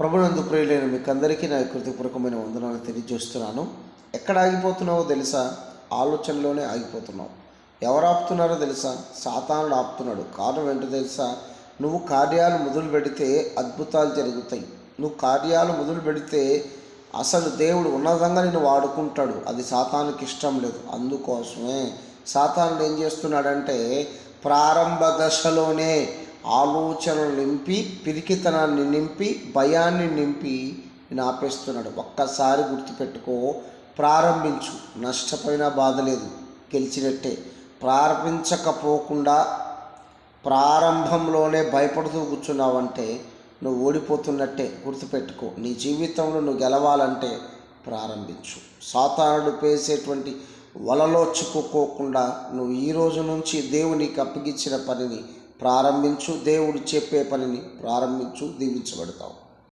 ప్రభునందు ప్రియులైన మీకందరికీ నా కృతపూర్వకమైన వందనాలు తెలియజేస్తున్నాను. ఎక్కడ ఆగిపోతున్నావో తెలుసా? ఆలోచనలోనే ఆగిపోతున్నావు. ఎవరు ఆపుతున్నారో తెలుసా? సాతానుడు ఆపుతున్నాడు. కారణం ఏంటో తెలుసా? నువ్వు కార్యాలు మొదలు పెడితే అద్భుతాలు జరుగుతాయి. నువ్వు కార్యాలు మొదలు పెడితే అసలు దేవుడు ఉన్నతంగా నిన్ను వాడుకుంటాడు. అది సాతానుకి ఇష్టం లేదు. అందుకోసమే సాతానుడు ఏం చేస్తున్నాడంటే ప్రారంభ దశలోనే ఆలోచనలు నింపి, పిరికితనాన్ని నింపి, భయాన్ని నింపి నేను ఆపేస్తున్నాడు. ఒక్కసారి గుర్తుపెట్టుకో, ప్రారంభించు. నష్టపోయినా బాధ లేదు, గెలిచినట్టే. ప్రారంభించకపోకుండా ప్రారంభంలోనే భయపడుతూ కూర్చున్నావంటే నువ్వు ఓడిపోతున్నట్టే. గుర్తుపెట్టుకో, నీ జీవితంలో నువ్వు గెలవాలంటే ప్రారంభించు. సాతానుడు పేసేటువంటి వలలో చిక్కుకోకుండా నువ్వు ఈ రోజు నుంచి దేవునికి అప్పగించిన పనిని ప్రారంభించు. దేవుడు చెప్పే పనిని ప్రారంభించు. దీవించబడతావు.